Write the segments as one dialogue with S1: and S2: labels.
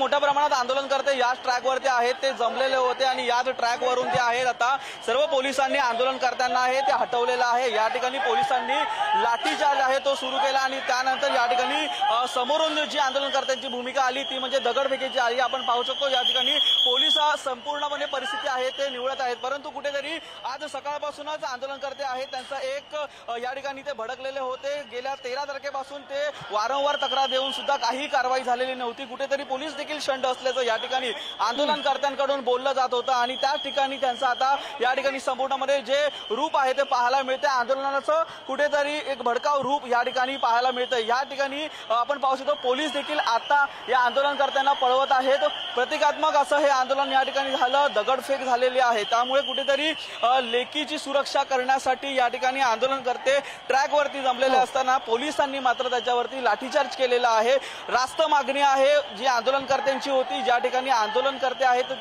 S1: मोठ्या प्रमाणात आंदोलनकर्ते याच ट्रॅकवरती आहेत, ते जमलेले होते आणि याच ट्रॅकवरून ते आहेत। आता सर्व पोलिसांनी आंदोलनकर्त्यांना आहे ते हटवलेलं आहे। या ठिकाणी पोलिसांनी लाठीचार्ज आहे तो सुरू केला आणि त्यानंतर या ठिकाणी समोरून जी आंदोलनकर्त्यांची भूमिका आली ती म्हणजे दगडफेकीची आली। आपण पाहू शकतो या ठिकाणी पोलिस संपूर्णपणे परिस्थिती आहे ते निवडत आहेत, परंतु कुठेतरी आज सकाळपासूनच आंदोलनकर्ते आहेत त्यांचा एक या ठिकाणी ते भडकलेले होते। गेल्या 13 तारखेपासून ते वारंवार तक्रार देऊन सुद्धा काही कारवाई झालेली नव्हती। कुठेतरी पोलीस देखील शंड असल्याचं या ठिकाणी आंदोलनकर्त्यांकडून बोललं जात होतं आणि त्याच ठिकाणी त्यांचं आता या ठिकाणी संपूर्णपणे जे रूप आहे ते पाहायला मिळते। आंदोलनाचं कुठेतरी एक भडकाव रूप या ठिकाणी पाहायला मिळतं। या ठिकाणी आपण पाहू शकतो पोलीस देखील आता या आंदोलनकर्त्यांना पळवत आहेत। प्रतिकात्मक असं हे आंदोलन या ठिकाणी झालं, दगडफेक झालेली आहे। त्यामुळे कुठेतरी लेकीची सुरक्षा करण्यासाठी या ठिकाणी आंदोलनकर्ते ट्रॅकवरती जमलेले असताना पोलिसांनी मात्र त्याच्यावरती लाठीचार्ज केलेला आहे। रास्त मागणी आहे जी आंदोलनकर्त्यांची होती, ज्या ठिकाणी आंदोलनकर्ते आहेत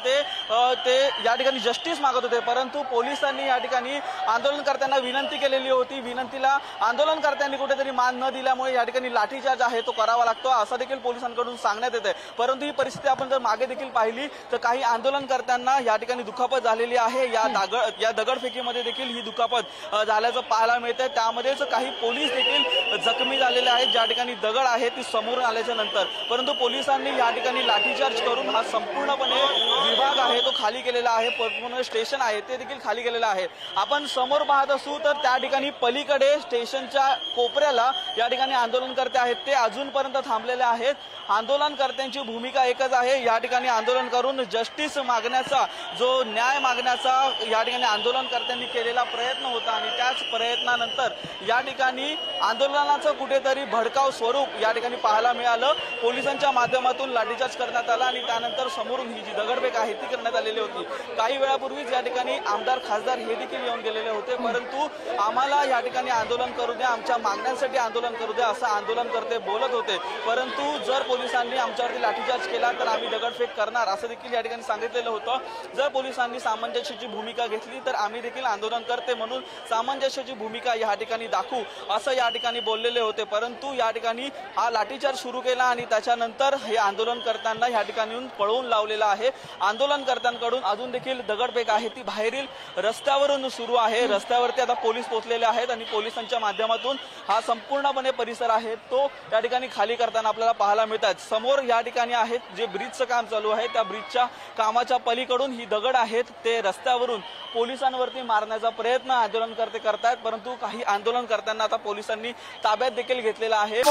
S1: ते या ठिकाणी जस्टिस मागत होते, परंतु पोलिसांनी या ठिकाणी आंदोलनकर्त्यांना विनंती केलेली होती। विनंतीला आंदोलनकर्त्यांनी कुठेतरी मान न दिल्यामुळे या ठिकाणी लाठीचार्ज आहे तो करावा लागतो असं देखील पोलिसांकडून सांगण्यात येते। परंतु ही परिस्थिती आपण जर मागे देखील पाहिली तर काही आंदोलनकर्त्यांना या ठिकाणी दुखापत झालेली आहे। या दगडफेकीमध्ये देखील ही दुखापत झाल्याचं पाहायला मिळतंय। त्यामध्येच काही पोलीस देखील जखमी झालेले आहेत ज्या ठिकाणी दगड आहे ती समोरून आल्याच्या नंतर, परंतु पोलिसांनी या ठिकाणी लाठीचार्ज करून हा संपूर्णपणे विभाग आहे तो खाली केलेला आहे। पूर्ण स्टेशन आहे ते देखील खाली केलेलं आहे। आपण समोर पाहत असू तर त्या ठिकाणी पलीकडे स्टेशनच्या कोपऱ्याला या ठिकाणी आंदोलनकर्ते आहेत ते अजूनपर्यंत थांबलेले आहेत। आंदोलनकर्त्यांची भूमिका एकच आहे, या ठिकाणी आंदोलन करून जस्टिस मागण्याचा जो न्याय मागण्याचा या ठिकाणी आंदोलनकर्त्यांनी केलेला प्रयत्न होता आणि त्याच प्रयत्नानंतर या ठिकाणी आंदोलनाचं कुठेतरी भडकाव स्वरूप या ठिकाणी पाहायला मिळालं। पोलिसांच्या माध्यमातून लाठीचार्ज करण्यात आला आणि त्यानंतर समोरून ही जी दगडफेक आहे ती करण्यात आलेली होती। काही वेळापूर्वीच या ठिकाणी आमदार खासदार हे देखील येऊन गेलेले होते, परंतु आम्हाला या ठिकाणी आंदोलन करू द्या, आमच्या मागण्यांसाठी आंदोलन करू द्या असं आंदोलनकर्ते बोलत होते। परंतु जर पोलिसांनी आमच्यावरती लाठीचार्ज केला तर आम्ही दगडफेक करणार असं देखील या ठिकाणी सांगितलेलं होतं। जर पोलिसांनी सामंजस्याची भूमिका घेतली तर आम्ही देखील आंदोलन करते म्हणून सामंजस्याची भूमिका या ठिकाणी दाखवू असं या ठिकाणी बोललेले होते। परंतु या ठिकाणी हा लाठीचार्ज सुरू केला आणि त्याच्यानंतर हे आंदोलनकर्त्यांना या ठिकाणी पळवून लावलेलं आहे। आंदोलनकर्त्यांकडून अजून देखील दगडफेक आहे ती बाहेरील रस्त्यावरून सुरू आहे। रस्त्यावरती आता पोलीस पोहोचलेले आहेत आणि पोलिसांच्या माध्यमातून हा संपूर्णपणे परिसर आहे तो या ठिकाणी खाली करताना आपल्याला पाहायला मिळतात। समोर या ठिकाणी आहेत जे ब्रिजचं काम चालू आहे त्या ब्रिजच्या कामाच्या पलीकडून ही दगड आहेत ते रस्त्यावरून पोलिसांवरती मारण्याचा प्रयत्न आंदोलनकर्ते करतात, परंतु काही आंदोलनकर्त्यांना आता पोलिसांनी ताब्यात देखील घेतलेला आहे।